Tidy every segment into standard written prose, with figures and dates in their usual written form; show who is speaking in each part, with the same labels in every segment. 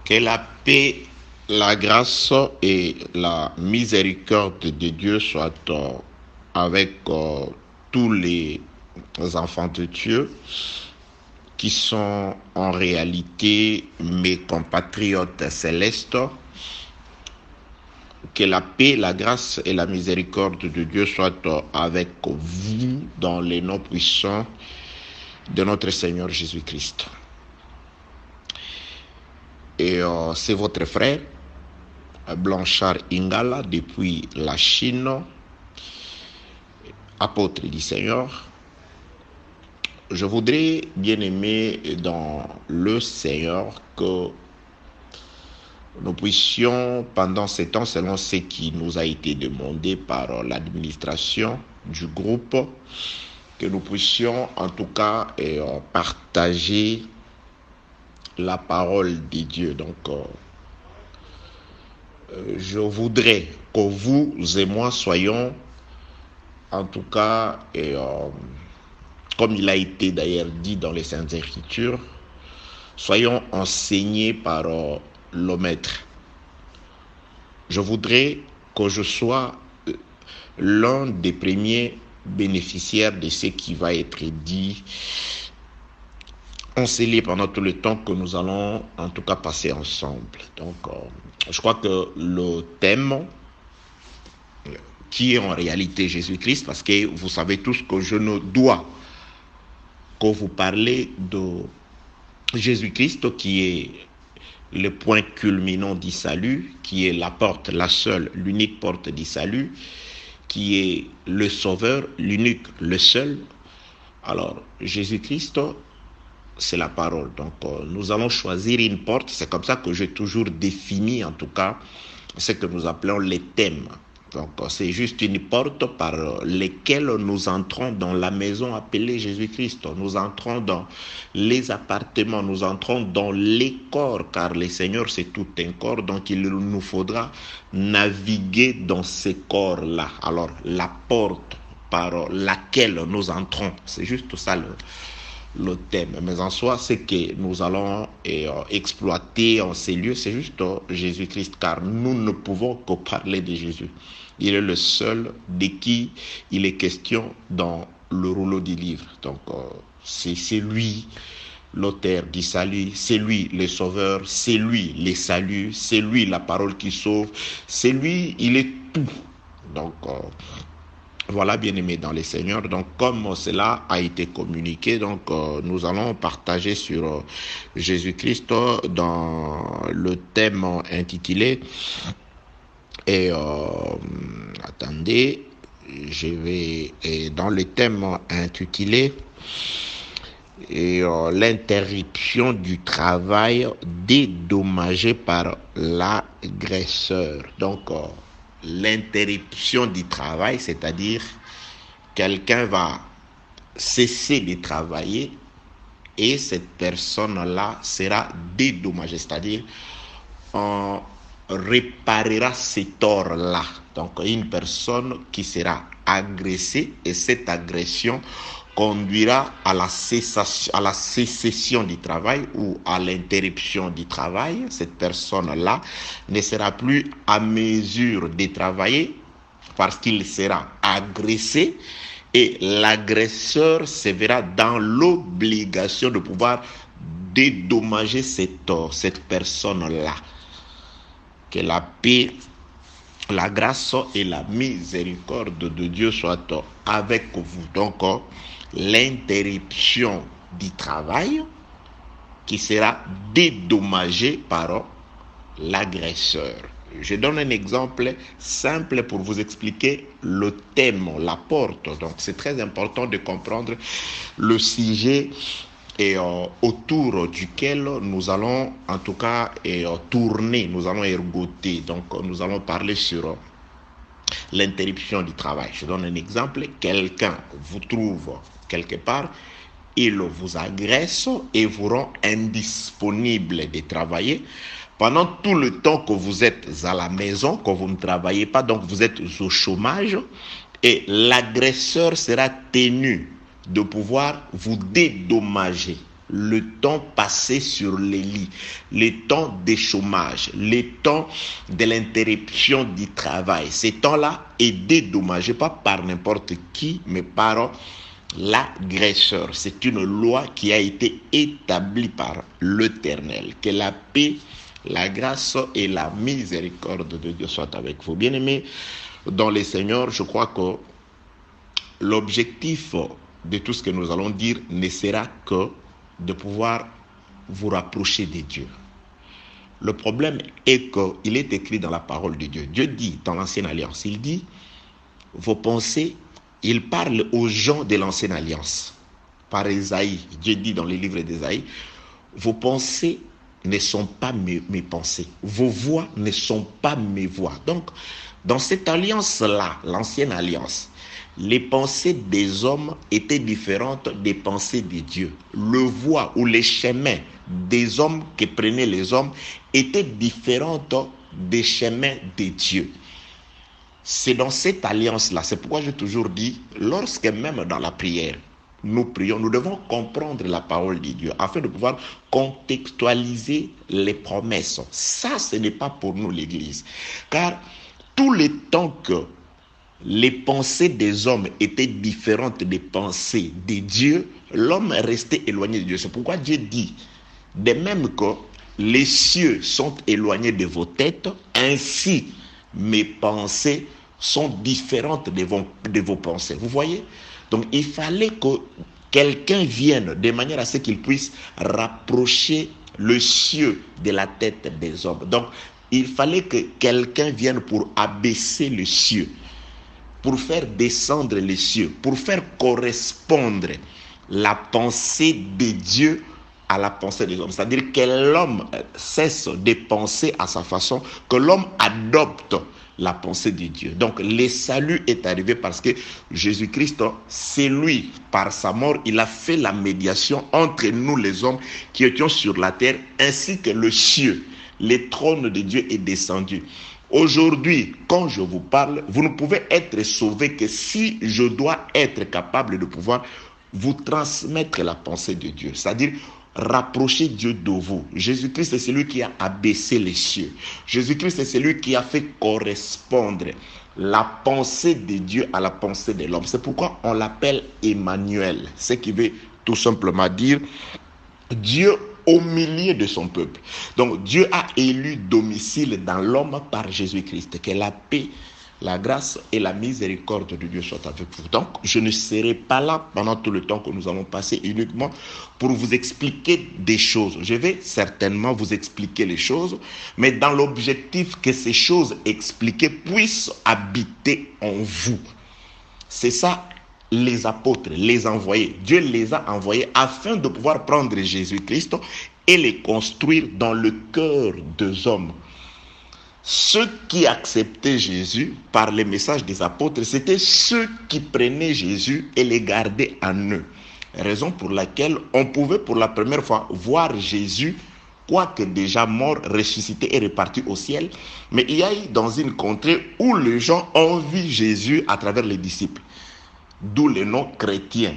Speaker 1: Que la paix, la grâce et la miséricorde de Dieu soient avec tous les enfants de Dieu qui sont en réalité mes compatriotes célestes. Que la paix, la grâce et la miséricorde de Dieu soient avec vous dans les noms puissants de notre Seigneur Jésus-Christ. Et c'est votre frère, Blanchard Ingala, depuis la Chine, apôtre du Seigneur. Je voudrais, bien aimé dans le Seigneur, que nous puissions, pendant ces temps, selon ce qui nous a été demandé par l'administration du groupe, que nous puissions en tout cas partager la parole de Dieu. Donc, je voudrais que vous et moi soyons, en tout cas, comme il a été d'ailleurs dit dans les Saintes Écritures, soyons enseignés par le Maître. Je voudrais que je sois l'un des premiers bénéficiaires de ce qui va être dit, enseigné pendant tout le temps que nous allons en tout cas passer ensemble. Donc, je crois que le thème qui est en réalité Jésus-Christ, parce que vous savez tous que je ne dois que vous parler de Jésus-Christ qui est le point culminant du salut, qui est la porte, la seule, l'unique porte du salut, qui est le sauveur, l'unique, le seul. Alors, Jésus-Christ, c'est la parole. Donc, nous allons choisir une porte. C'est comme ça que j'ai toujours défini, en tout cas, ce que nous appelons les thèmes. Donc, c'est juste une porte par laquelle nous entrons dans la maison appelée Jésus-Christ. Nous entrons dans les appartements, nous entrons dans les corps, car le Seigneur, c'est tout un corps. Donc, il nous faudra naviguer dans ces corps-là. Alors, la porte par laquelle nous entrons, c'est juste ça le thème. Mais en soi, ce que nous allons exploiter en ces lieux, c'est juste Jésus-Christ, car nous ne pouvons que parler de Jésus. Il est le seul de qui il est question dans le rouleau du livre. Donc, c'est lui l'auteur du salut, c'est lui le sauveur, c'est lui le salut, c'est lui la parole qui sauve, c'est lui, il est tout. Donc, voilà, bien-aimés dans les Seigneurs. Donc, comme cela a été communiqué, donc nous allons partager sur Jésus-Christ dans le thème intitulé. Et attendez, je vais dans le thème intitulé l'interruption du travail dédommagé par l'agresseur. Donc, l'interruption du travail, c'est-à-dire quelqu'un va cesser de travailler et cette personne-là sera dédommagée, c'est-à-dire on réparera ces torts-là. Donc, une personne qui sera agressée et cette agression conduira à la cessation du travail ou à l'interruption du travail. Cette personne-là ne sera plus à mesure de travailler parce qu'il sera agressé et l'agresseur se verra dans l'obligation de pouvoir dédommager cette personne-là. Que la paix, la grâce et la miséricorde de Dieu soient avec vous. Donc, l'interruption du travail qui sera dédommagée par l'agresseur. Je donne un exemple simple pour vous expliquer le thème, la porte. Donc, c'est très important de comprendre le sujet et autour duquel nous allons en tout cas tourner, nous allons ergoter. Donc, nous allons parler sur l'interruption du travail. Je donne un exemple. Quelqu'un vous trouve quelque part, il vous agresse et vous rend indisponible de travailler. Pendant tout le temps que vous êtes à la maison, que vous ne travaillez pas, donc vous êtes au chômage, et l'agresseur sera tenu de pouvoir vous dédommager. le temps passé sur les lits, les temps des chômages, les temps de l'interruption du travail. Ces temps-là est dédommagé pas par n'importe qui, mais par l'agresseur. C'est une loi qui a été établie par l'Éternel. Que la paix, la grâce et la miséricorde de Dieu soient avec vous. Bien-aimés dans les Seigneurs, je crois que l'objectif de tout ce que nous allons dire ne sera que de pouvoir vous rapprocher de Dieu. Le problème est qu'il est écrit dans la parole de Dieu. Dieu dit dans l'Ancienne Alliance, il dit, vos pensées, il parle aux gens de l'Ancienne Alliance. Par Ésaïe, Dieu dit dans les livres d'Ésaïe, vos pensées ne sont pas mes pensées. Vos voix ne sont pas mes voix. Donc, dans cette alliance-là, l'Ancienne Alliance, les pensées des hommes étaient différentes des pensées de Dieu. Le voie ou les chemins des hommes que prenaient les hommes étaient différentes des chemins de Dieu. C'est dans cette alliance-là, c'est pourquoi j'ai toujours dit, lorsque même dans la prière, nous prions, nous devons comprendre la parole de Dieu afin de pouvoir contextualiser les promesses. Ça, ce n'est pas pour nous l'Église. Car tout le temps que les pensées des hommes étaient différentes des pensées de Dieu, l'homme restait éloigné de Dieu. C'est pourquoi Dieu dit, de même que les cieux sont éloignés de vos têtes, ainsi mes pensées sont différentes de vos pensées. Vous voyez? Donc il fallait que quelqu'un vienne de manière à ce qu'il puisse rapprocher le cieux de la tête des hommes. Donc il fallait que quelqu'un vienne pour abaisser le cieux, pour faire descendre les cieux, pour faire correspondre la pensée de Dieu à la pensée des hommes. C'est-à-dire que l'homme cesse de penser à sa façon, que l'homme adopte la pensée de Dieu. Donc le salut est arrivé parce que Jésus-Christ, c'est lui, par sa mort, il a fait la médiation entre nous les hommes qui étions sur la terre, ainsi que le ciel. Le trône de Dieu est descendu. Aujourd'hui, quand je vous parle, vous ne pouvez être sauvé que si je dois être capable de pouvoir vous transmettre la pensée de Dieu. C'est-à-dire rapprocher Dieu de vous. Jésus-Christ est celui qui a abaissé les cieux. Jésus-Christ est celui qui a fait correspondre la pensée de Dieu à la pensée de l'homme. C'est pourquoi on l'appelle Emmanuel. Ce qui veut tout simplement dire Dieu au milieu de son peuple. Donc Dieu a élu domicile dans l'homme par Jésus-Christ. Que la paix, la grâce et la miséricorde de Dieu soient avec vous. Donc, je ne serai pas là pendant tout le temps que nous allons passer uniquement pour vous expliquer des choses. Je vais certainement vous expliquer les choses, mais dans l'objectif que ces choses expliquées puissent habiter en vous. C'est ça, les apôtres, les envoyés. Dieu les a envoyés afin de pouvoir prendre Jésus-Christ et les construire dans le cœur des hommes. Ceux qui acceptaient Jésus par les messages des apôtres, c'était ceux qui prenaient Jésus et les gardaient en eux. Raison pour laquelle on pouvait pour la première fois voir Jésus, quoique déjà mort, ressuscité et reparti au ciel. Mais il y a eu dans une contrée où les gens ont vu Jésus à travers les disciples. D'où le nom chrétien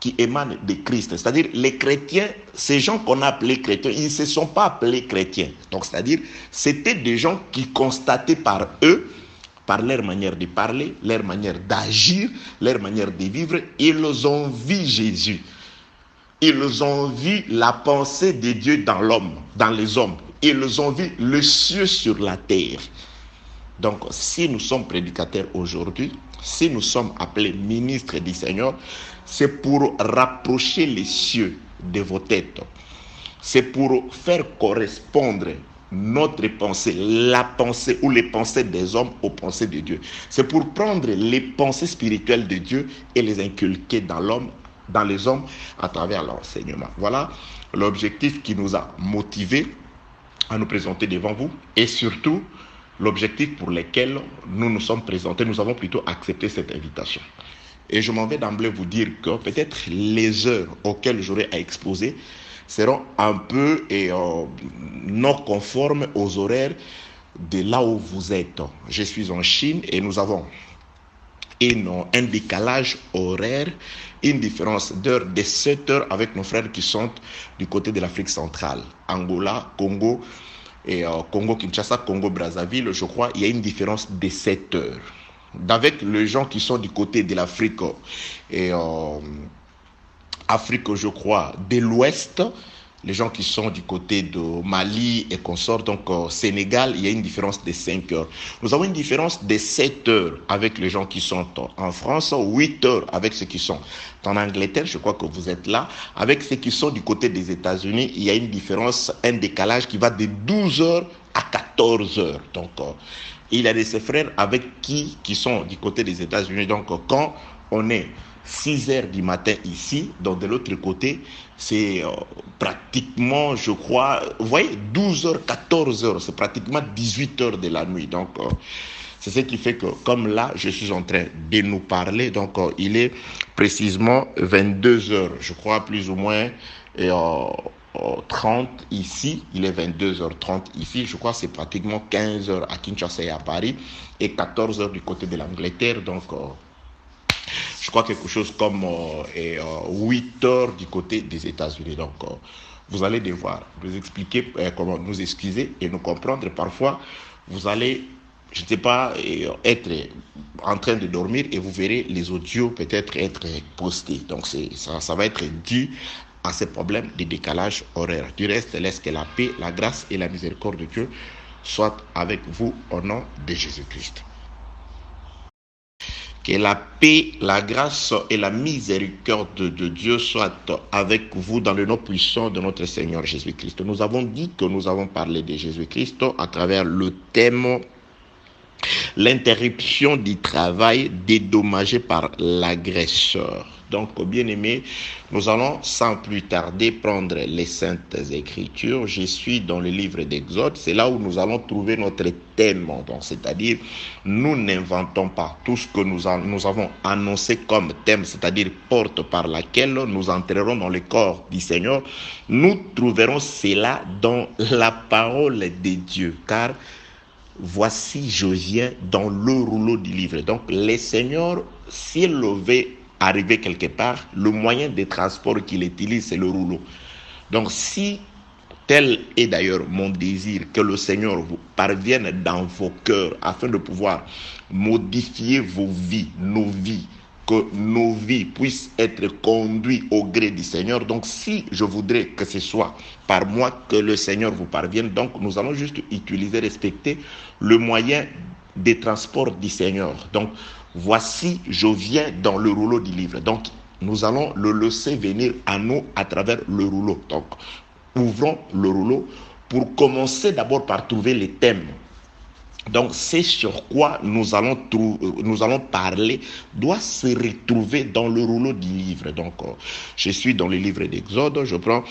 Speaker 1: qui émane de Christ. C'est-à-dire les chrétiens, ces gens qu'on a appelés chrétiens, ils ne se sont pas appelés chrétiens. Donc c'est-à-dire, c'était des gens qui constataient par eux, par leur manière de parler, leur manière d'agir, leur manière de vivre, ils ont vu Jésus. Ils ont vu la pensée de Dieu dans l'homme, dans les hommes. Ils ont vu le ciel sur la terre. Donc, si nous sommes prédicateurs aujourd'hui, si nous sommes appelés ministres du Seigneur, c'est pour rapprocher les cieux de vos têtes. C'est pour faire correspondre notre pensée, la pensée ou les pensées des hommes aux pensées de Dieu. C'est pour prendre les pensées spirituelles de Dieu et les inculquer dans l'homme, dans les hommes, à travers l'enseignement. Voilà l'objectif qui nous a motivés à nous présenter devant vous et surtout l'objectif pour lequel nous nous sommes présentés, nous avons plutôt accepté cette invitation. Et je m'en vais d'emblée vous dire que peut-être les heures auxquelles j'aurai à exposer seront un peu non conformes aux horaires de là où vous êtes. Je suis en Chine et nous avons un décalage horaire, une différence d'heure de 7 heures avec nos frères qui sont du côté de l'Afrique centrale, Angola, Congo, et Congo-Kinshasa, Congo-Brazzaville, je crois, il y a une différence de 7 heures. Avec les gens qui sont du côté de l'Afrique et Afrique, je crois, de l'Ouest, les gens qui sont du côté de Mali et consorts, donc Sénégal, il y a une différence de 5 heures. Nous avons une différence de 7 heures avec les gens qui sont en France, 8 heures avec ceux qui sont en Angleterre, je crois que vous êtes là. Avec ceux qui sont du côté des États-Unis, il y a une différence, un décalage qui va de 12 heures à 14 heures. Donc, il y a de ses frères avec qui sont du côté des États-Unis. Donc, quand on est 6 heures du matin ici, donc de l'autre côté, c'est pratiquement, je crois, vous voyez, 12 heures, 14 heures, c'est pratiquement 18 heures de la nuit. Donc, c'est ce qui fait que, comme là, je suis en train de nous parler, donc il est précisément 22 heures, je crois, plus ou moins, et 30 ici, il est 22h30 ici, je crois que c'est pratiquement 15 heures à Kinshasa et à Paris, et 14 heures du côté de l'Angleterre, donc je crois quelque chose comme 8 heures du côté des États-Unis. Donc, vous allez devoir nous expliquer comment nous excuser et nous comprendre. Parfois, vous allez, je ne sais pas, être en train de dormir et vous verrez les audios peut-être être postés. Donc, ça va être dû à ces problèmes de décalage horaire. Du reste, laisse que la paix, la grâce et la miséricorde de Dieu soient avec vous au nom de Jésus-Christ. Que la paix, la grâce et la miséricorde de Dieu soient avec vous dans le nom puissant de notre Seigneur Jésus-Christ. Nous avons dit que nous avons parlé de Jésus-Christ à travers le thème l'interruption du travail dédommagé par l'agresseur. Donc, bien-aimés, nous allons sans plus tarder prendre les Saintes Écritures. Je suis dans le livre d'Exode. C'est là où nous allons trouver notre thème. Donc, c'est-à-dire, nous n'inventons pas tout ce que nous avons annoncé comme thème, c'est-à-dire porte par laquelle nous entrerons dans le corps du Seigneur. Nous trouverons cela dans la parole de Dieu, car voici, je viens dans le rouleau du livre. Donc, le Seigneur, s'il veut arriver quelque part, le moyen de transport qu'il utilise, c'est le rouleau. Donc, si tel est d'ailleurs mon désir, que le Seigneur vous parvienne dans vos cœurs afin de pouvoir modifier vos vies, nos vies, que nos vies puissent être conduites au gré du Seigneur. Donc, si je voudrais que ce soit par moi que le Seigneur vous parvienne, donc nous allons juste utiliser, respecter le moyen de transport du Seigneur. Donc, voici, je viens dans le rouleau du livre. Donc, nous allons le laisser venir à nous à travers le rouleau. Donc, ouvrons le rouleau pour commencer d'abord par trouver les thèmes. Donc, c'est sur quoi nous allons parler, doit se retrouver dans le rouleau du livre. Donc, je suis dans le livre d'Exode, je prends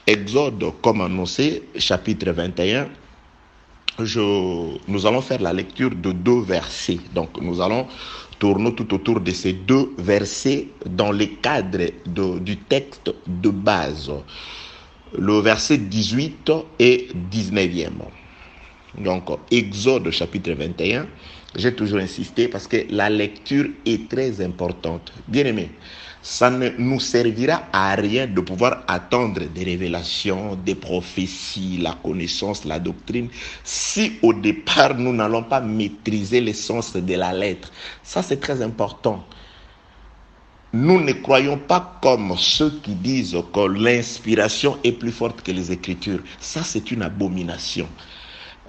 Speaker 1: Exode comme annoncé, chapitre 21. Nous allons faire la lecture de 2 versets. Donc, nous allons tourner tout autour de ces 2 versets dans le cadre du texte de base. Le verset 18 et 19e. Donc, Exode chapitre 21, j'ai toujours insisté parce que la lecture est très importante. Bien aimé, ça ne nous servira à rien de pouvoir attendre des révélations, des prophéties, la connaissance, la doctrine, si au départ nous n'allons pas maîtriser l'essence de la lettre. Ça, c'est très important. Nous ne croyons pas comme ceux qui disent que l'inspiration est plus forte que les Écritures. Ça, c'est une abomination.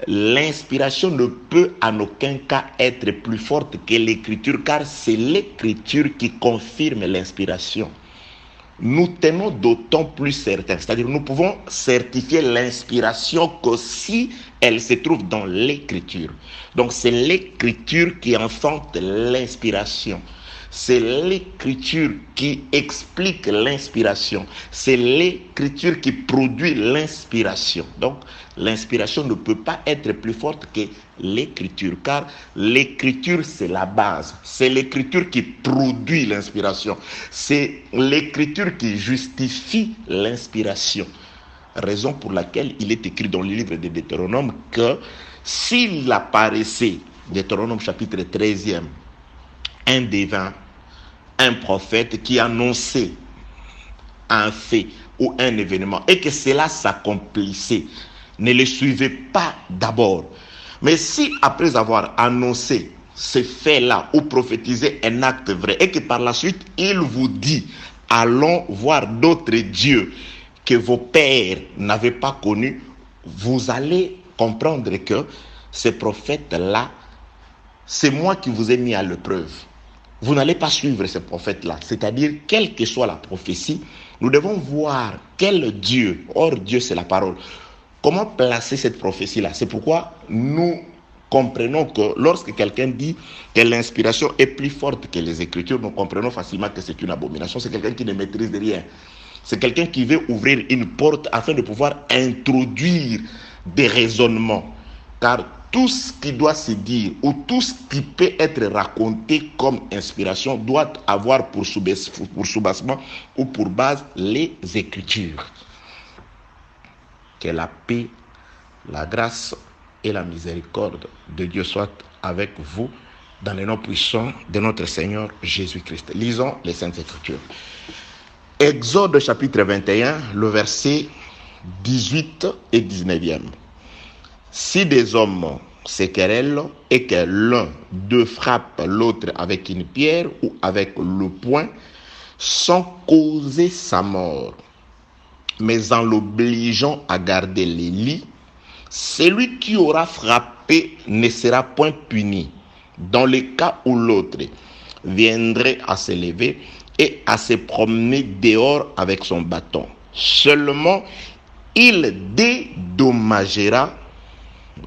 Speaker 1: L'inspiration ne peut en aucun cas être plus forte que l'écriture, car c'est l'écriture qui confirme l'inspiration. Nous tenons d'autant plus certain, c'est-à-dire nous pouvons certifier l'inspiration que si elle se trouve dans l'écriture. Donc c'est l'écriture qui enfante l'inspiration. C'est l'écriture qui explique l'inspiration. C'est l'écriture qui produit l'inspiration. Donc, l'inspiration ne peut pas être plus forte que l'écriture, car l'écriture, c'est la base. C'est l'écriture qui produit l'inspiration. C'est l'écriture qui justifie l'inspiration. Raison pour laquelle il est écrit dans le livre de Deutéronome que s'il apparaissait, Deutéronome chapitre 13e, un devin, un prophète qui annonçait un fait ou un événement et que cela s'accomplissait, ne le suivez pas d'abord. Mais si après avoir annoncé ce fait-là ou prophétisé un acte vrai et que par la suite il vous dit allons voir d'autres dieux que vos pères n'avaient pas connus, vous allez comprendre que ce prophète-là, c'est moi qui vous ai mis à l'épreuve. Vous n'allez pas suivre ce prophète-là. C'est-à-dire, quelle que soit la prophétie, nous devons voir quel Dieu, or Dieu c'est la parole, comment placer cette prophétie-là. C'est pourquoi nous comprenons que lorsque quelqu'un dit que l'inspiration est plus forte que les Écritures, nous comprenons facilement que c'est une abomination. C'est quelqu'un qui ne maîtrise rien. C'est quelqu'un qui veut ouvrir une porte afin de pouvoir introduire des raisonnements. Car tout ce qui doit se dire ou tout ce qui peut être raconté comme inspiration doit avoir pour soubassement ou pour base les Écritures. Que la paix, la grâce et la miséricorde de Dieu soient avec vous dans le nom puissant de notre Seigneur Jésus-Christ. Lisons les Saintes Écritures. Exode chapitre 21, le verset 18 et 19e. Si des hommes se querellent et que l'un d'eux frappe l'autre avec une pierre ou avec le poing, sans causer sa mort, mais en l'obligeant à garder les lits, celui qui aura frappé ne sera point puni. Dans le cas où l'autre viendrait à se lever et à se promener dehors avec son bâton, seulement il dédommagera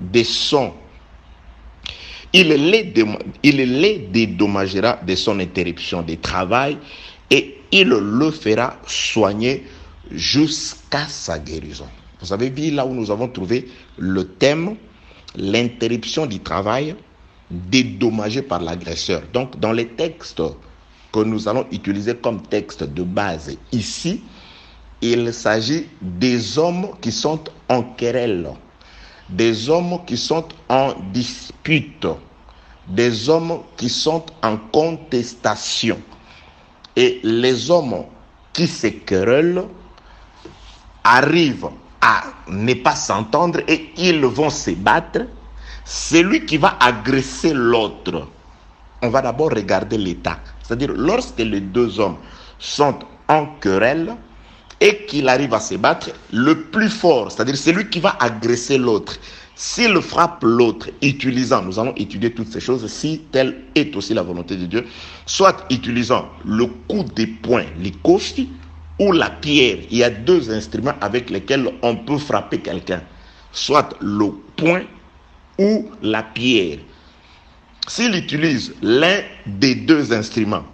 Speaker 1: de son, il les dédommagera de son interruption de travail et il le fera soigner jusqu'à sa guérison. Vous avez vu là où nous avons trouvé le thème, l'interruption du travail dédommagée par l'agresseur. Donc dans les textes que nous allons utiliser comme texte de base ici, il s'agit des hommes qui sont en querelle, des hommes qui sont en dispute, des hommes qui sont en contestation. Et les hommes qui se querellent arrivent à ne pas s'entendre et ils vont se battre. Celui qui va agresser l'autre, on va d'abord regarder l'état. C'est-à-dire, lorsque les deux hommes sont en querelle, et qu'il arrive à se battre, le plus fort, c'est-à-dire celui qui va agresser l'autre, s'il frappe l'autre utilisant, nous allons étudier toutes ces choses, si telle est aussi la volonté de Dieu, soit utilisant le coup de poing, les kofi, ou la pierre. Il y a deux instruments avec lesquels on peut frapper quelqu'un, soit le poing ou la pierre. S'il utilise l'un des deux instruments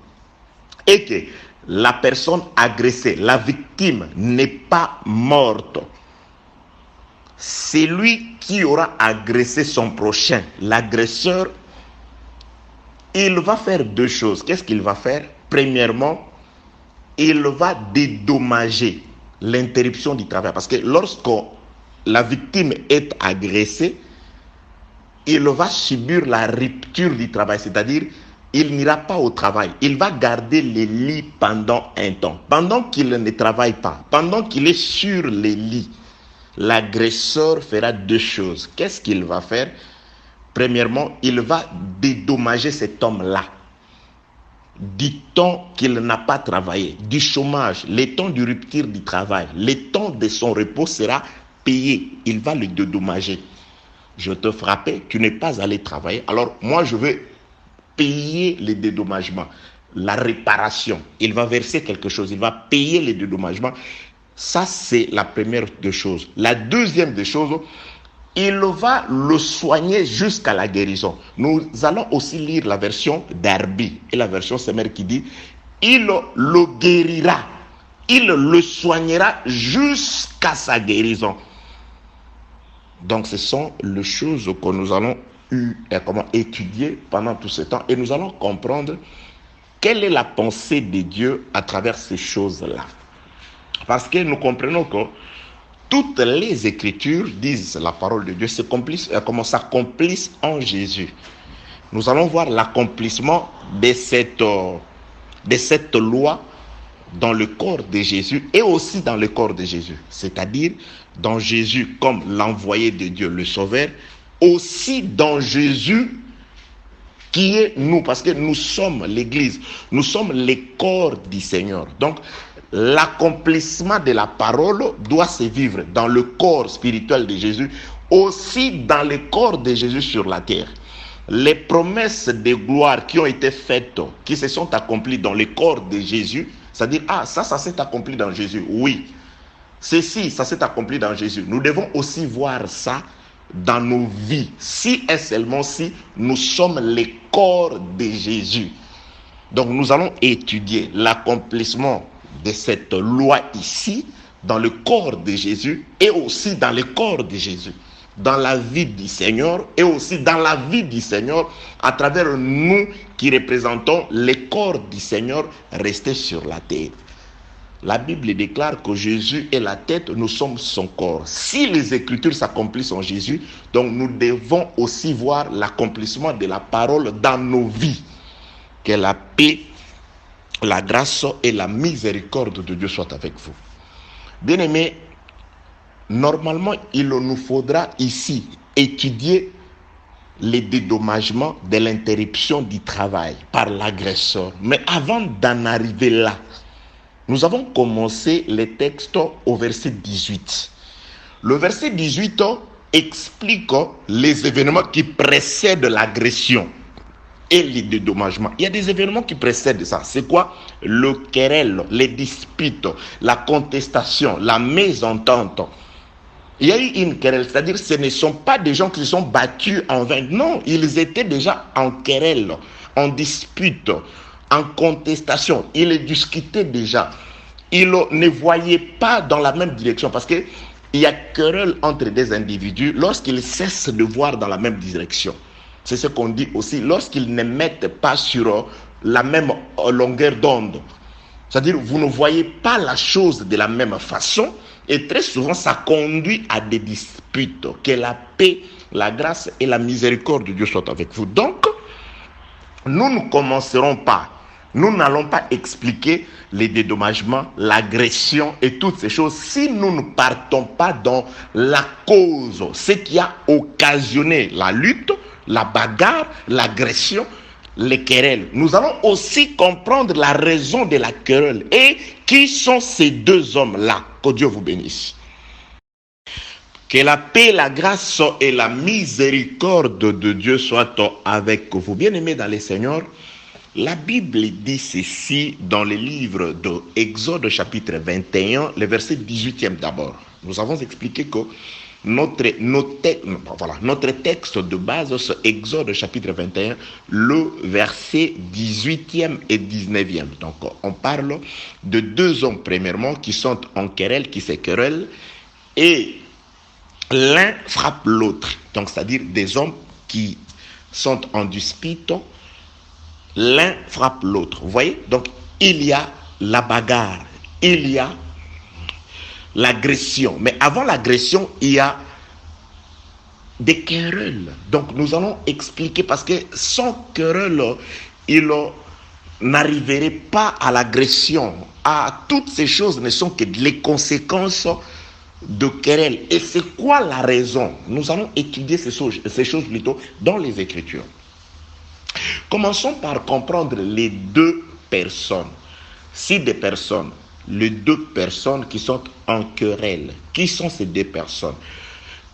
Speaker 1: et que la personne agressée, la victime, n'est pas morte, c'est lui qui aura agressé son prochain, l'agresseur, il va faire deux choses. Qu'est-ce qu'il va faire? Premièrement, il va dédommager l'interruption du travail. Parce que lorsque la victime est agressée, il va subir la rupture du travail, c'est-à-dire il n'ira pas au travail. Il va garder les lits pendant un temps. Pendant qu'il ne travaille pas, pendant qu'il est sur les lits, l'agresseur fera deux choses. Qu'est-ce qu'il va faire? Premièrement, il va dédommager cet homme-là du temps qu'il n'a pas travaillé, du chômage, le temps de rupture du travail, le temps de son repos sera payé. Il va le dédommager. Je te frappais, tu n'es pas allé travailler. Alors moi, je veux payer les dédommagements, la réparation. Il va verser quelque chose, il va payer les dédommagements. Ça, c'est la première des choses. La deuxième des choses, il va le soigner jusqu'à la guérison. Nous allons aussi lire la version d'Arbi et la version Semer qui dit il le guérira, il le soignera jusqu'à sa guérison. Donc ce sont les choses que nous allons étudier pendant tout ce temps et nous allons comprendre quelle est la pensée de Dieu à travers ces choses-là. Parce que nous comprenons que toutes les Écritures disent la parole de Dieu s'accomplissent en Jésus. nous allons voir l'accomplissement de cette loi dans le corps de Jésus et aussi dans le corps de Jésus. C'est-à-dire dans Jésus comme l'envoyé de Dieu, le Sauveur, aussi dans Jésus qui est nous, parce que nous sommes l'Église, nous sommes les corps du Seigneur. Donc, l'accomplissement de la parole doit se vivre dans le corps spirituel de Jésus, aussi dans le corps de Jésus sur la terre. Les promesses de gloire qui ont été faites, qui se sont accomplies dans le corps de Jésus, c'est-à-dire, ça s'est accompli dans Jésus, oui. Ceci, ça s'est accompli dans Jésus. Nous devons aussi voir ça dans nos vies, si et seulement si nous sommes les corps de Jésus. Donc nous allons étudier l'accomplissement de cette loi ici, dans le corps de Jésus et aussi dans le corps de Jésus, dans la vie du Seigneur et aussi dans la vie du Seigneur à travers nous qui représentons les corps du Seigneur restés sur la terre. La Bible déclare que Jésus est la tête, nous sommes son corps. Si les Écritures s'accomplissent en Jésus, donc nous devons aussi voir l'accomplissement de la parole dans nos vies. Que la paix, la grâce et la miséricorde de Dieu soient avec vous. Bien-aimés, normalement, il nous faudra ici étudier les dédommagements de l'interruption du travail par l'agresseur. Mais avant d'en arriver là, nous avons commencé les textes au verset 18. Le verset 18 explique les événements qui précèdent l'agression et les dédommagements. Il y a des événements qui précèdent ça. C'est quoi? Le querelle, les disputes, la contestation, la mésentente. Il y a eu une querelle, c'est-à-dire ce ne sont pas des gens qui se sont battus en vain. Non, ils étaient déjà en querelle, en dispute, en contestation. Ils discutaient déjà. Ils ne voyaient pas dans la même direction parce qu'il y a querelle entre des individus lorsqu'ils cessent de voir dans la même direction. C'est ce qu'on dit aussi lorsqu'ils ne mettent pas sur la même longueur d'onde. C'est-à-dire vous ne voyez pas la chose de la même façon et très souvent ça conduit à des disputes. Que la paix, la grâce et la miséricorde de Dieu soient avec vous. Donc, nous ne commencerons pas. Nous n'allons pas expliquer les dédommagements, l'agression et toutes ces choses si nous ne partons pas dans la cause, ce qui a occasionné la lutte, la bagarre, l'agression, les querelles. Nous allons aussi comprendre la raison de la querelle et qui sont ces deux hommes-là. Que Dieu vous bénisse. Que la paix, la grâce et la miséricorde de Dieu soient avec vous. Bien-aimés dans le Seigneur, la Bible dit ceci dans le livre de Exode chapitre 21, le verset 18e d'abord. Nous avons expliqué que notre texte de base, c'est Exode chapitre 21, le verset 18e et 19e. Donc on parle de deux hommes premièrement qui sont en querelle, qui se querellent, et l'un frappe l'autre. Donc c'est-à-dire des hommes qui sont en dispute, l'un frappe l'autre. Vous voyez? Donc, il y a la bagarre, il y a l'agression. Mais avant l'agression, il y a des querelles. Donc, nous allons expliquer parce que sans querelle, il n'arriverait pas à l'agression. Toutes ces choses ne sont que les conséquences de querelles. Et c'est quoi la raison? Nous allons étudier ces choses plutôt dans les Écritures. Commençons par comprendre les deux personnes. Si des personnes, les deux personnes qui sont en querelle, qui sont ces deux personnes?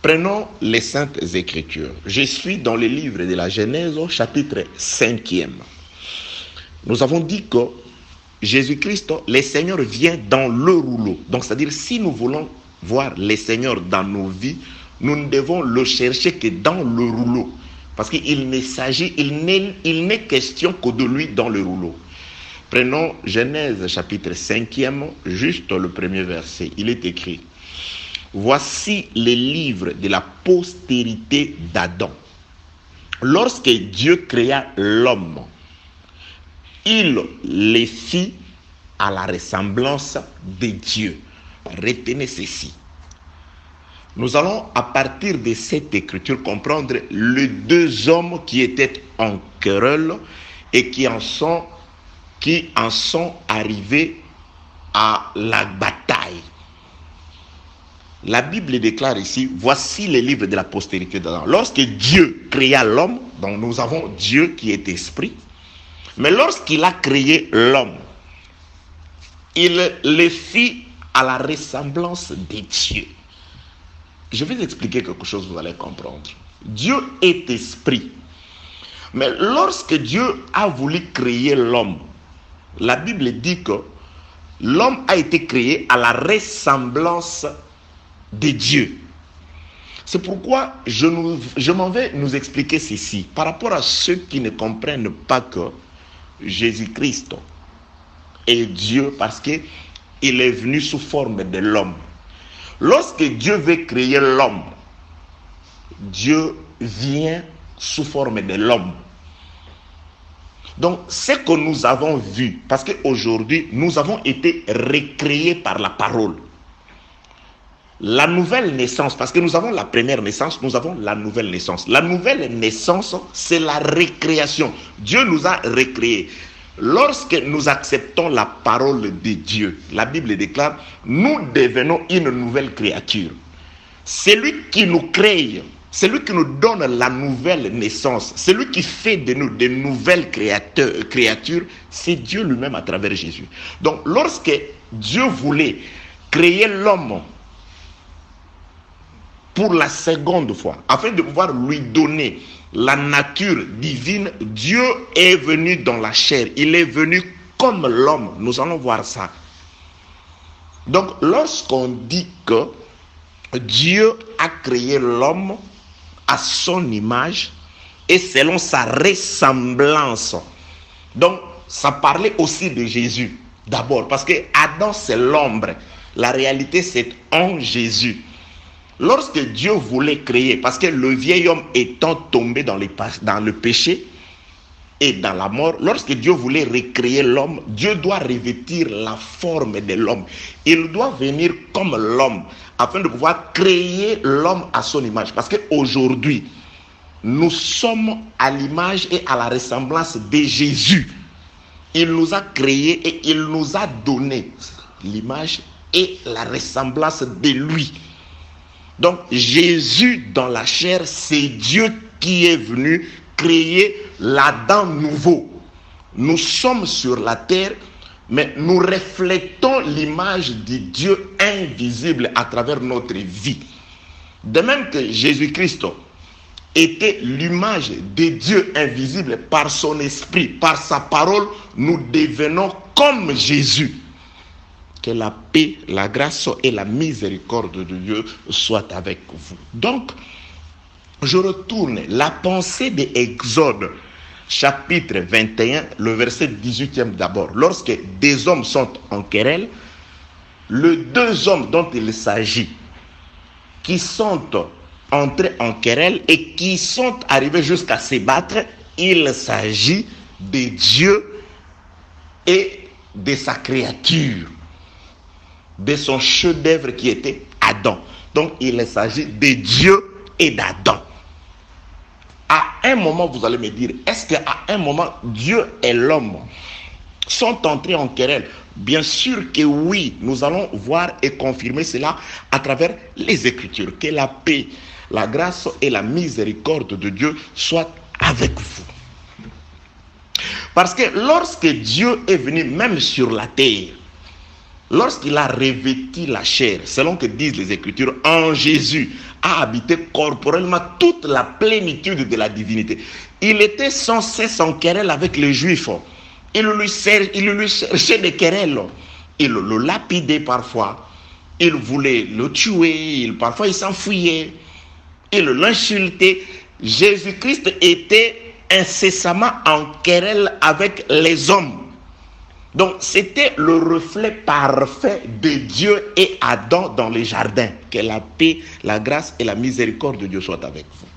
Speaker 1: Prenons les Saintes Écritures. Je suis dans le livre de la Genèse, chapitre 5e. Nous avons dit que Jésus-Christ, le Seigneur vient dans le rouleau. Donc, c'est-à-dire, si nous voulons voir le Seigneur dans nos vies, nous ne devons le chercher que dans le rouleau. Parce qu'il n'est question que de lui dans le rouleau. Prenons Genèse chapitre 5e, juste le premier verset. Il est écrit: voici les livres de la postérité d'Adam. Lorsque Dieu créa l'homme, il les fit à la ressemblance de Dieu. Retenez ceci. Nous allons, à partir de cette écriture, comprendre les deux hommes qui étaient en querelle et qui en sont arrivés à la bataille. La Bible déclare ici, voici les livres de la postérité d'Adam. Lorsque Dieu créa l'homme, donc nous avons Dieu qui est esprit, mais lorsqu'il a créé l'homme, il le fit à la ressemblance de Dieu. Je vais expliquer quelque chose, vous allez comprendre. Dieu est esprit. Mais lorsque Dieu a voulu créer l'homme, la Bible dit que l'homme a été créé à la ressemblance de Dieu. C'est pourquoi je m'en vais nous expliquer ceci par rapport à ceux qui ne comprennent pas que Jésus-Christ est Dieu parce qu'il est venu sous forme de l'homme. Lorsque Dieu veut créer l'homme, Dieu vient sous forme de l'homme. Donc, ce que nous avons vu, parce qu'aujourd'hui, nous avons été recréés par la parole. La nouvelle naissance, parce que nous avons la première naissance, nous avons la nouvelle naissance. La nouvelle naissance, c'est la récréation. Dieu nous a recréés. Lorsque nous acceptons la parole de Dieu, la Bible déclare, nous devenons une nouvelle créature. Celui qui nous crée, celui qui nous donne la nouvelle naissance, celui qui fait de nous de nouvelles créatures, c'est Dieu lui-même à travers Jésus. Donc, lorsque Dieu voulait créer l'homme pour la seconde fois, afin de pouvoir lui donner la nature divine, Dieu est venu dans la chair. Il est venu comme l'homme. Nous allons voir ça. Donc, lorsqu'on dit que Dieu a créé l'homme à son image et selon sa ressemblance, donc ça parlait aussi de Jésus d'abord, parce que Adam c'est l'ombre, la réalité c'est en Jésus. Lorsque Dieu voulait créer, parce que le vieil homme étant tombé dans le péché et dans la mort, lorsque Dieu voulait recréer l'homme, Dieu doit revêtir la forme de l'homme. Il doit venir comme l'homme, afin de pouvoir créer l'homme à son image. Parce qu'aujourd'hui, nous sommes à l'image et à la ressemblance de Jésus. Il nous a créés et il nous a donné l'image et la ressemblance de lui. Donc Jésus dans la chair, c'est Dieu qui est venu créer l'Adam nouveau. Nous sommes sur la terre, mais nous reflétons l'image de Dieu invisible à travers notre vie. De même que Jésus-Christ était l'image de Dieu invisible par son esprit, par sa parole, nous devenons comme Jésus. Que la paix, la grâce et la miséricorde de Dieu soient avec vous. Donc, je retourne la pensée de Exode, chapitre 21, le verset 18e d'abord. Lorsque des hommes sont en querelle, les deux hommes dont il s'agit, qui sont entrés en querelle et qui sont arrivés jusqu'à se battre, il s'agit de Dieu et de sa créature, de son chef-d'œuvre qui était Adam. Donc il s'agit de Dieu et d'Adam. À un moment, vous allez me dire, est-ce qu'à un moment, Dieu et l'homme sont entrés en querelle? Bien sûr que oui, nous allons voir et confirmer cela à travers les Écritures. Que la paix, la grâce et la miséricorde de Dieu soient avec vous. Parce que lorsque Dieu est venu même sur la terre, lorsqu'il a revêtu la chair, selon que disent les Écritures, en Jésus a habité corporellement toute la plénitude de la divinité. Il était sans cesse en querelle avec les Juifs. Il lui cherchait des querelles. Il le lapidait parfois. Il voulait le tuer. Parfois il s'enfuyait. Il l'insultait. Jésus-Christ était incessamment en querelle avec les hommes. Donc, c'était le reflet parfait de Dieu et Adam dans les jardins. Que la paix, la grâce et la miséricorde de Dieu soient avec vous.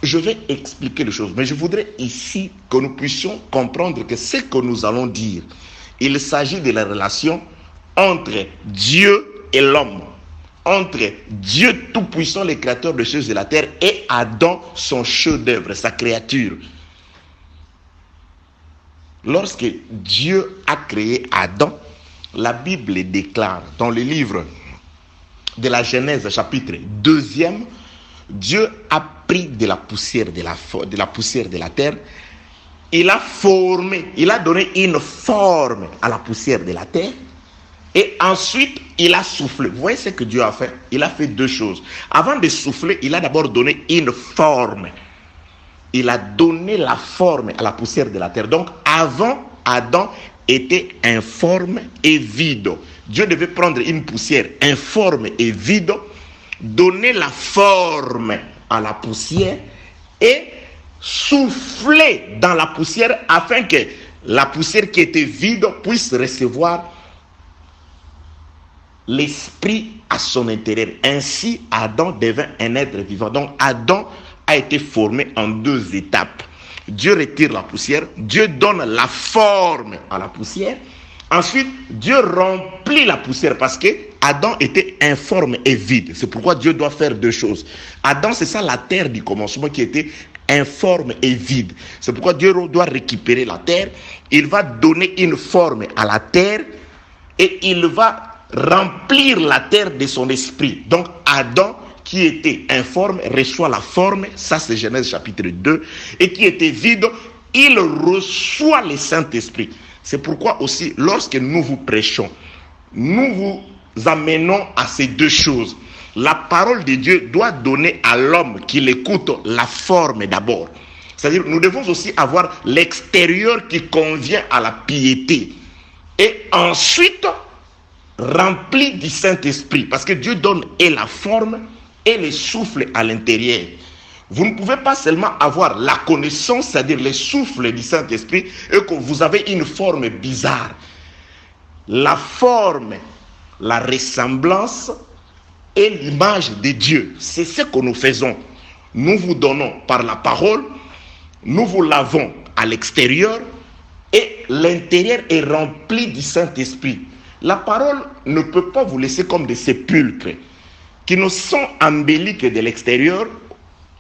Speaker 1: Je vais expliquer les choses, mais je voudrais ici que nous puissions comprendre que ce que nous allons dire, il s'agit de la relation entre Dieu et l'homme, entre Dieu Tout-Puissant, le Créateur des cieux et de la terre, et Adam, son chef-d'œuvre, sa créature. Lorsque Dieu a créé Adam, la Bible déclare dans le livre de la Genèse, chapitre 2, Dieu a pris de la poussière de la terre, il a formé, il a donné une forme à la poussière de la terre, et ensuite il a soufflé. Vous voyez ce que Dieu a fait? Il a fait deux choses. Avant de souffler, il a d'abord donné une forme. Il a donné la forme à la poussière de la terre. Donc avant, Adam était informe et vide. Dieu devait prendre une poussière informe et vide, donner la forme à la poussière et souffler dans la poussière afin que la poussière qui était vide puisse recevoir l'esprit à son intérieur. Ainsi, Adam devint un être vivant. Donc Adam a été formé en deux étapes. Dieu retire la poussière, Dieu donne la forme à la poussière. Ensuite, Dieu remplit la poussière parce que Adam était informe et vide. C'est pourquoi Dieu doit faire deux choses. Adam, c'est ça la terre du commencement qui était informe et vide. C'est pourquoi Dieu doit récupérer la terre. Il va donner une forme à la terre et il va remplir la terre de son esprit. Donc Adam, qui était informe, reçoit la forme, ça c'est Genèse chapitre 2, et qui était vide, il reçoit le Saint-Esprit. C'est pourquoi aussi, lorsque nous vous prêchons, nous vous amenons à ces deux choses. La parole de Dieu doit donner à l'homme qui l'écoute la forme d'abord. C'est-à-dire, nous devons aussi avoir l'extérieur qui convient à la piété. Et ensuite, rempli du Saint-Esprit. Parce que Dieu donne et la forme et le souffle à l'intérieur. Vous ne pouvez pas seulement avoir la connaissance, c'est-à-dire le souffle du Saint-Esprit, et que vous avez une forme bizarre. La forme, la ressemblance et l'image de Dieu, c'est ce que nous faisons. Nous vous donnons par la parole, nous vous lavons à l'extérieur, et l'intérieur est rempli du Saint-Esprit. La parole ne peut pas vous laisser comme des sépulcres qui ne sont embellis que de l'extérieur.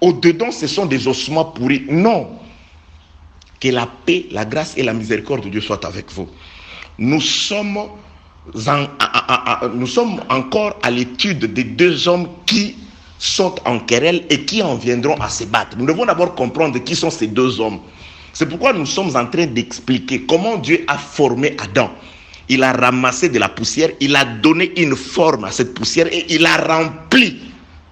Speaker 1: Au-dedans, ce sont des ossements pourris. Non. Que la paix, la grâce et la miséricorde de Dieu soient avec vous. Nous sommes encore à l'étude des deux hommes qui sont en querelle et qui en viendront à se battre. Nous devons d'abord comprendre qui sont ces deux hommes. C'est pourquoi nous sommes en train d'expliquer comment Dieu a formé Adam. Il a ramassé de la poussière, il a donné une forme à cette poussière et il a rempli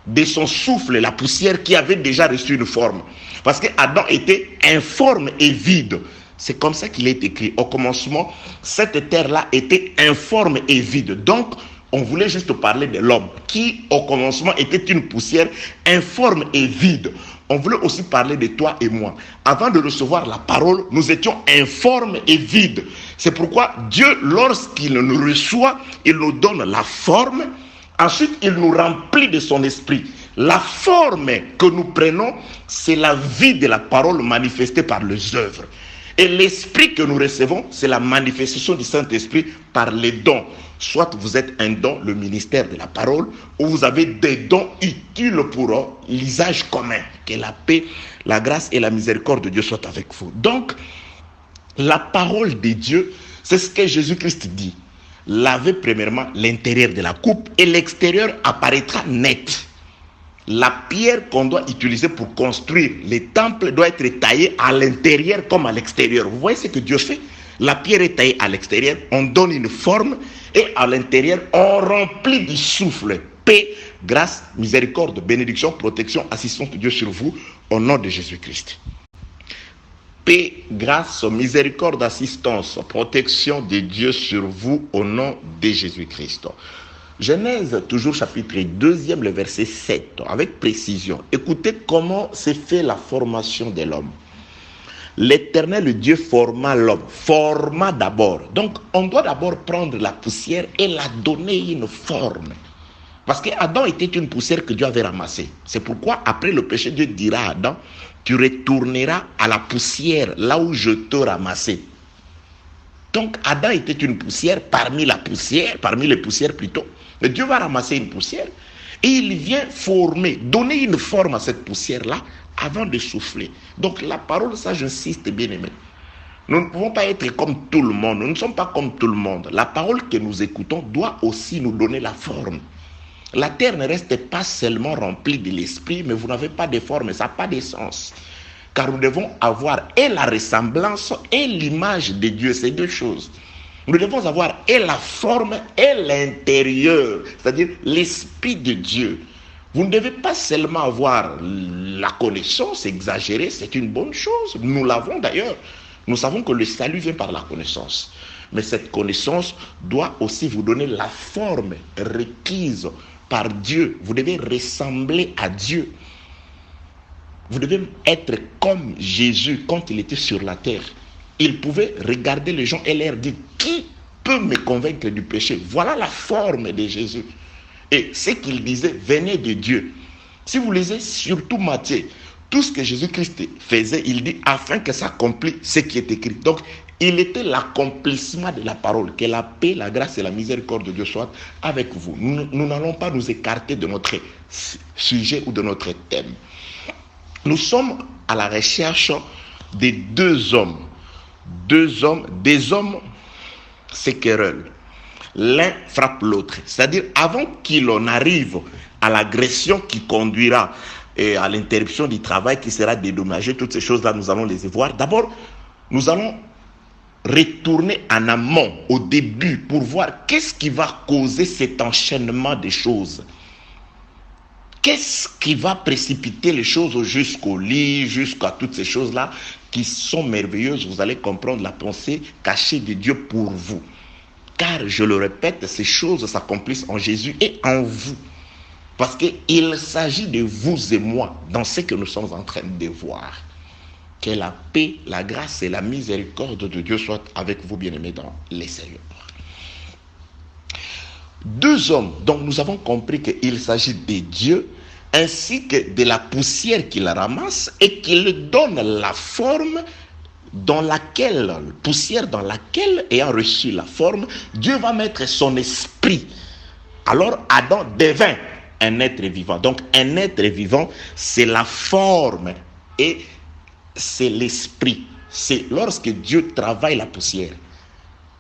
Speaker 1: de son souffle la poussière qui avait déjà reçu une forme. Parce que Adam était informe et vide. C'est comme ça qu'il est écrit. Au commencement, cette terre-là était informe et vide. Donc, on voulait juste parler de l'homme qui, au commencement, était une poussière informe et vide. On voulait aussi parler de toi et moi. Avant de recevoir la parole, nous étions informes et vides. C'est pourquoi Dieu, lorsqu'il nous reçoit, il nous donne la forme. Ensuite, il nous remplit de son esprit. La forme que nous prenons, c'est la vie de la parole manifestée par les œuvres. Et l'esprit que nous recevons, c'est la manifestation du Saint-Esprit par les dons. Soit vous êtes un don, le ministère de la parole, ou vous avez des dons utiles pour l'usage commun. Que la paix, la grâce et la miséricorde de Dieu soient avec vous. Donc, la parole de Dieu, c'est ce que Jésus-Christ dit. Lavez premièrement l'intérieur de la coupe et l'extérieur apparaîtra net. La pierre qu'on doit utiliser pour construire les temples doit être taillée à l'intérieur comme à l'extérieur. Vous voyez ce que Dieu fait? La pierre est taillée à l'extérieur, on donne une forme et à l'intérieur, on remplit du souffle. Paix, grâce, miséricorde, bénédiction, protection, assistance de Dieu sur vous au nom de Jésus-Christ. Paix, grâce, miséricorde, assistance, protection de Dieu sur vous au nom de Jésus-Christ. Genèse, toujours chapitre 2, le verset 7, avec précision. Écoutez comment s'est fait la formation de l'homme. L'Éternel Dieu forma l'homme, forma d'abord. Donc, on doit d'abord prendre la poussière et la donner une forme. Parce qu'Adam était une poussière que Dieu avait ramassée. C'est pourquoi, après le péché, Dieu dira à Adam, tu retourneras à la poussière, là où je te ramassais. Donc Adam était une poussière parmi les poussières plutôt. Mais Dieu va ramasser une poussière et il vient former, donner une forme à cette poussière-là avant de souffler. Donc la parole, ça j'insiste bien aimé. Nous ne pouvons pas être comme tout le monde. Nous ne sommes pas comme tout le monde. La parole que nous écoutons doit aussi nous donner la forme. La terre ne reste pas seulement remplie de l'esprit, mais vous n'avez pas de forme, ça n'a pas de sens. Car nous devons avoir et la ressemblance et l'image de Dieu, ces deux choses. Nous devons avoir et la forme et l'intérieur, c'est-à-dire l'esprit de Dieu. Vous ne devez pas seulement avoir la connaissance exagérée, c'est une bonne chose. Nous l'avons d'ailleurs. Nous savons que le salut vient par la connaissance. Mais cette connaissance doit aussi vous donner la forme requise par Dieu. Vous devez ressembler à Dieu. Vous devez être comme Jésus quand il était sur la terre. Il pouvait regarder les gens et leur dire, qui peut me convaincre du péché? Voilà la forme de Jésus. Et ce qu'il disait venait de Dieu. Si vous lisez surtout Matthieu, tout ce que Jésus-Christ faisait, il dit afin que s'accomplisse ce qui est écrit. Donc, il était l'accomplissement de la parole. Que la paix, la grâce et la miséricorde de Dieu soient avec vous. Nous n'allons pas nous écarter de notre sujet ou de notre thème. Nous sommes à la recherche de deux hommes. Des hommes s'équerellent. L'un frappe l'autre. C'est-à-dire, avant qu'il en arrive à l'agression qui conduira à l'interruption du travail qui sera dédommagé, toutes ces choses-là, nous allons les voir. D'abord, nous allons retourner en amont, au début, pour voir qu'est-ce qui va causer cet enchaînement des choses. Qu'est-ce qui va précipiter les choses jusqu'au lit, jusqu'à toutes ces choses-là qui sont merveilleuses. Vous allez comprendre la pensée cachée de Dieu pour vous. Car, je le répète, ces choses s'accomplissent en Jésus et en vous. Parce qu'il s'agit de vous et moi dans ce que nous sommes en train de voir. Que la paix, la grâce et la miséricorde de Dieu soient avec vous, bien-aimés dans les Seigneurs. Deux hommes, donc nous avons compris qu'il s'agit de Dieu ainsi que de la poussière qu'il ramasse et qu'il donne la forme dans laquelle, ayant reçu la forme, Dieu va mettre son esprit. Alors Adam devint un être vivant. Donc un être vivant, c'est la forme et c'est l'esprit. C'est lorsque Dieu travaille la poussière.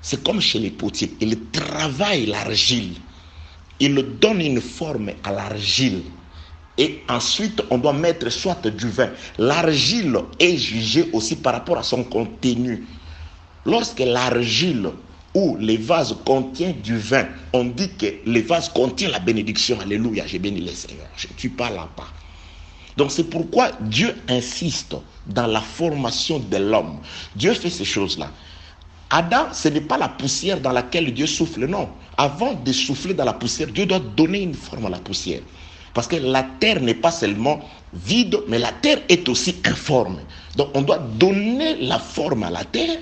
Speaker 1: C'est comme chez les potiers. Il travaille l'argile. Il donne une forme à l'argile. Et ensuite, on doit mettre soit du vin. L'argile est jugée aussi par rapport à son contenu. Lorsque l'argile ou les vases contient du vin, on dit que les vases contient la bénédiction. Alléluia, j'ai béni le Seigneur. Je ne suis pas là-bas. Donc c'est pourquoi Dieu insiste dans la formation de l'homme. Dieu fait ces choses-là. Adam, ce n'est pas la poussière dans laquelle Dieu souffle, non. Avant de souffler dans la poussière, Dieu doit donner une forme à la poussière. Parce que la terre n'est pas seulement vide, mais la terre est aussi informe. Donc on doit donner la forme à la terre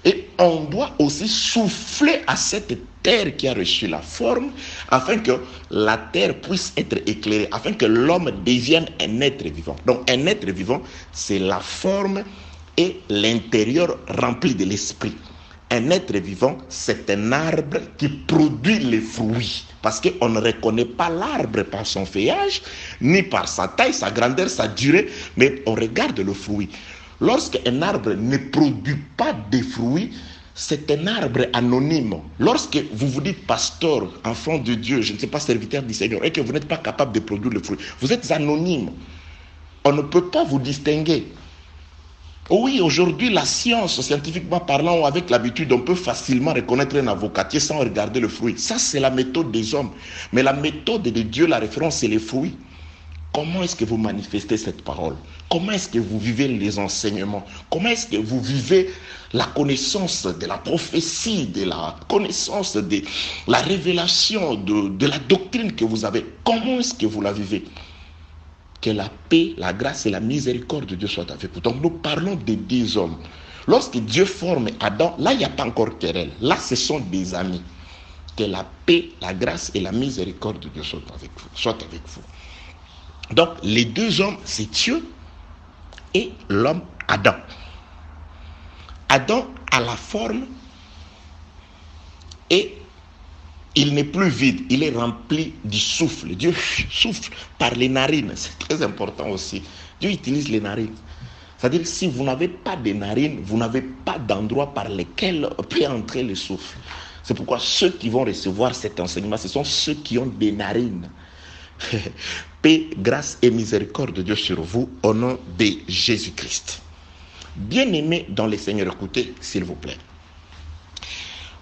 Speaker 1: et on doit aussi souffler à cette terre qui a reçu la forme afin que la terre puisse être éclairée, afin que l'homme devienne un être vivant. Donc un être vivant, c'est la forme et l'intérieur rempli de l'esprit. Un être vivant, c'est un arbre qui produit les fruits. Parce qu'on ne reconnaît pas l'arbre par son feuillage, ni par sa taille, sa grandeur, sa durée, mais on regarde le fruit. Lorsqu'un arbre ne produit pas de fruits, c'est un arbre anonyme. Lorsque vous vous dites pasteur, enfant de Dieu, je ne sais pas, serviteur du Seigneur, et que vous n'êtes pas capable de produire le fruit, vous êtes anonyme. On ne peut pas vous distinguer. Oui, aujourd'hui, la science, scientifiquement parlant, avec l'habitude, on peut facilement reconnaître un avocatier sans regarder le fruit. Ça, c'est la méthode des hommes. Mais la méthode de Dieu, la référence, c'est les fruits. Comment est-ce que vous manifestez cette parole? Comment est-ce que vous vivez les enseignements? Comment est-ce que vous vivez la connaissance de la prophétie, de la connaissance de la révélation, de la doctrine que vous avez? Comment est-ce que vous la vivez? Que la paix, la grâce et la miséricorde de Dieu soient avec vous. Donc nous parlons de deux hommes. Lorsque Dieu forme Adam, là il n'y a pas encore querelle. Là ce sont des amis. Que la paix, la grâce et la miséricorde de Dieu soient avec vous. Donc les deux hommes, c'est Dieu et l'homme Adam. Adam a la forme Et il n'est plus vide, il est rempli du souffle. Dieu souffle par les narines. C'est très important aussi. Dieu utilise les narines. C'est-à-dire, si vous n'avez pas de narines, vous n'avez pas d'endroit par lequel peut entrer le souffle. C'est pourquoi ceux qui vont recevoir cet enseignement, ce sont ceux qui ont des narines. Paix, grâce et miséricorde de Dieu sur vous, au nom de Jésus-Christ. Bien-aimés dans le Seigneur, écoutez, s'il vous plaît.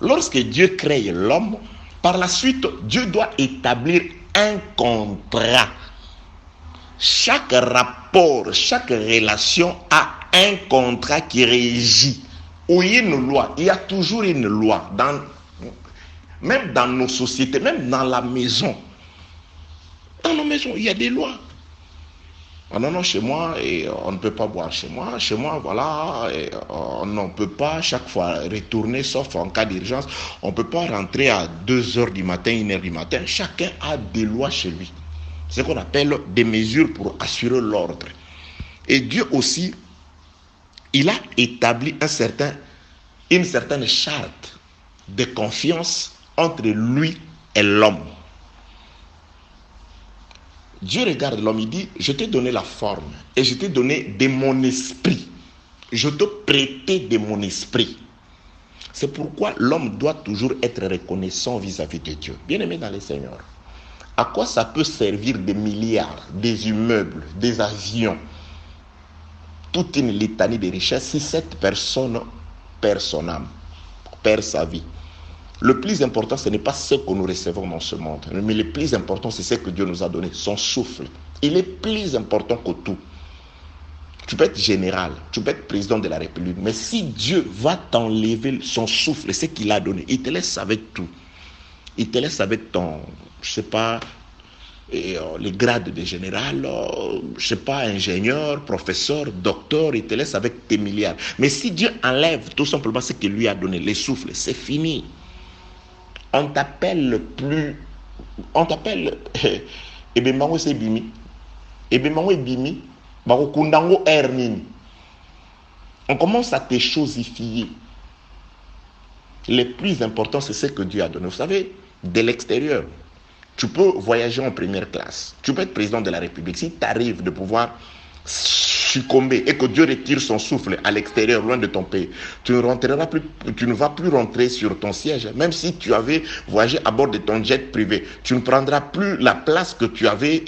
Speaker 1: Lorsque Dieu crée l'homme, par la suite, Dieu doit établir un contrat. Chaque rapport, chaque relation a un contrat qui régit. Où il y a une loi, il y a toujours une loi. Même dans nos sociétés, même dans la maison. Dans nos maisons, il y a des lois. Oh non, chez moi, on ne peut pas boire chez moi. Chez moi, voilà, on ne peut pas chaque fois retourner, sauf en cas d'urgence. On ne peut pas rentrer à 2h du matin, 1h du matin. Chacun a des lois chez lui. C'est ce qu'on appelle des mesures pour assurer l'ordre. Et Dieu aussi, il a établi une certaine charte de confiance entre lui et l'homme. Dieu regarde l'homme, il dit, je t'ai donné la forme et je t'ai donné de mon esprit. Je te prêtais de mon esprit. C'est pourquoi l'homme doit toujours être reconnaissant vis-à-vis de Dieu. Bien-aimé dans le Seigneur, à quoi ça peut servir des milliards, des immeubles, des avions, toute une litanie de richesses si cette personne perd son âme, perd sa vie? Le plus important, ce n'est pas ce que nous recevons dans ce monde, mais le plus important, c'est ce que Dieu nous a donné, son souffle. Il est plus important que tout. Tu peux être général, tu peux être président de la République, mais si Dieu va t'enlever son souffle, ce qu'il a donné, il te laisse avec tout. Il te laisse avec ton, je ne sais pas, les grades de général, je ne sais pas, ingénieur, professeur, docteur, il te laisse avec tes milliards. Mais si Dieu enlève tout simplement ce qu'il lui a donné, les souffles, c'est fini. On t'appelle plus, on t'appelle ebemango se bimi, ebemango bimi, bako kundango ernini. On commence à te chosifier. Le plus important, c'est ce que Dieu a donné. Vous savez, de l'extérieur, tu peux voyager en première classe. Tu peux être président de la République. Si tu arrives de pouvoir succomber et que Dieu retire son souffle à l'extérieur, loin de ton pays, tu ne vas plus rentrer sur ton siège. Même si tu avais voyagé à bord de ton jet privé, tu ne prendras plus la place que tu avais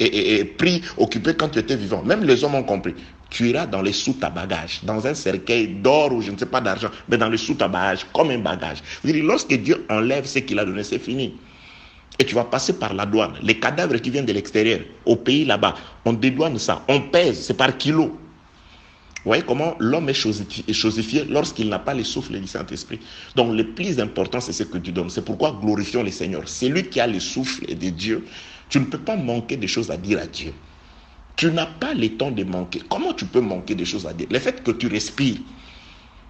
Speaker 1: occupée quand tu étais vivant. Même les hommes ont compris. Tu iras dans les sous à bagages, dans un cercueil d'or ou je ne sais pas d'argent, mais dans les sous à bagages, comme un bagage. Lorsque Dieu enlève ce qu'il a donné, c'est fini. Et tu vas passer par la douane. Les cadavres qui viennent de l'extérieur, au pays là-bas, on dédouane ça, on pèse, c'est par kilo. Vous voyez comment l'homme est chosifié lorsqu'il n'a pas le souffle du Saint-Esprit. Donc le plus important, c'est ce que tu donnes. C'est pourquoi glorifions le Seigneur. C'est lui qui a le souffle de Dieu. Tu ne peux pas manquer de choses à dire à Dieu. Tu n'as pas le temps de manquer. Comment tu peux manquer de choses à dire? Le fait que tu respires,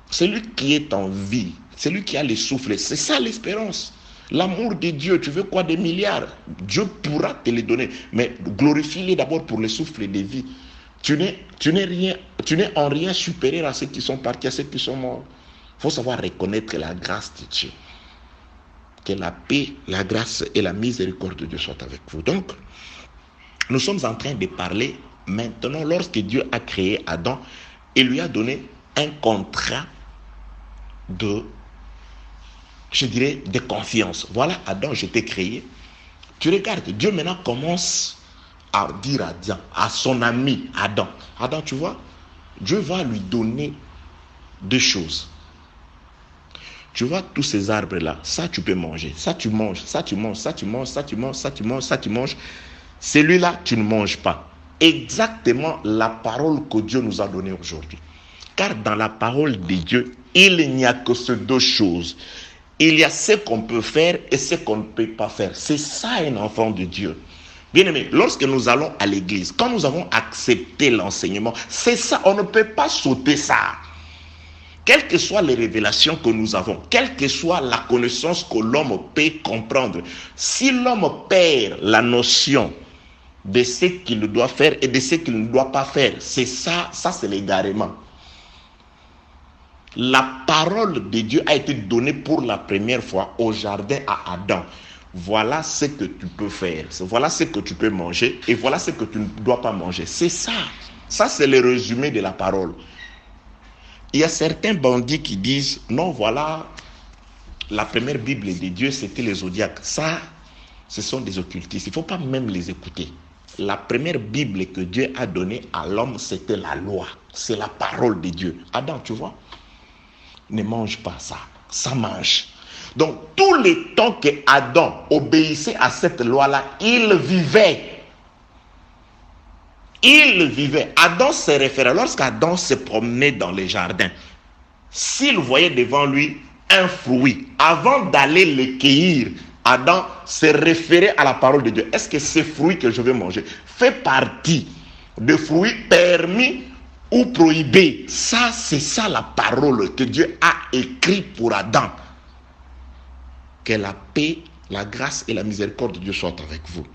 Speaker 1: c'est lui qui est en vie. C'est lui qui a le souffle. C'est ça l'espérance. L'amour de Dieu, tu veux quoi? Des milliards. Dieu pourra te les donner. Mais glorifie-les d'abord pour le souffle de vie. Tu n'es en rien supérieur à ceux qui sont partis, à ceux qui sont morts. Il faut savoir reconnaître la grâce de Dieu. Que la paix, la grâce et la miséricorde de Dieu soient avec vous. Donc, nous sommes en train de parler maintenant, lorsque Dieu a créé Adam, il lui a donné un contrat de confiance. Voilà, Adam, je t'ai créé. Tu regardes, Dieu maintenant commence à dire à son ami Adam, Adam, tu vois, Dieu va lui donner deux choses. Tu vois tous ces arbres-là, ça tu peux manger, ça tu manges, ça tu manges, ça tu manges, ça tu manges, ça tu manges, ça tu manges. Celui-là, tu ne manges pas. Exactement la parole que Dieu nous a donnée aujourd'hui. Car dans la parole de Dieu, il n'y a que ces deux choses. Il y a ce qu'on peut faire et ce qu'on ne peut pas faire. C'est ça un enfant de Dieu. Bien-aimé, lorsque nous allons à l'église, quand nous avons accepté l'enseignement, c'est ça, on ne peut pas sauter ça. Quelles que soient les révélations que nous avons, quelle que soit la connaissance que l'homme peut comprendre, si l'homme perd la notion de ce qu'il doit faire et de ce qu'il ne doit pas faire, c'est ça c'est l'égarement. La parole de Dieu a été donnée pour la première fois au jardin à Adam. Voilà ce que tu peux faire. Voilà ce que tu peux manger. Et voilà ce que tu ne dois pas manger. C'est ça. Ça, c'est le résumé de la parole. Il y a certains bandits qui disent, non, voilà, la première Bible de Dieu, c'était les zodiaques. Ça, ce sont des occultistes. Il ne faut pas même les écouter. La première Bible que Dieu a donnée à l'homme, c'était la loi. C'est la parole de Dieu. Adam, tu vois, ne mange pas ça. Ça mange. Donc, tout le temps que Adam obéissait à cette loi-là, il vivait. Il vivait. Adam se référait, lorsqu'Adam se promenait dans les jardins, s'il voyait devant lui un fruit, avant d'aller le cueillir, Adam se référait à la parole de Dieu. Est-ce que ce fruit que je vais manger fait partie de fruits permis ou prohibés? Ça, c'est ça la parole que Dieu a écrite pour Adam. Que la paix, la grâce et la miséricorde de Dieu soient avec vous.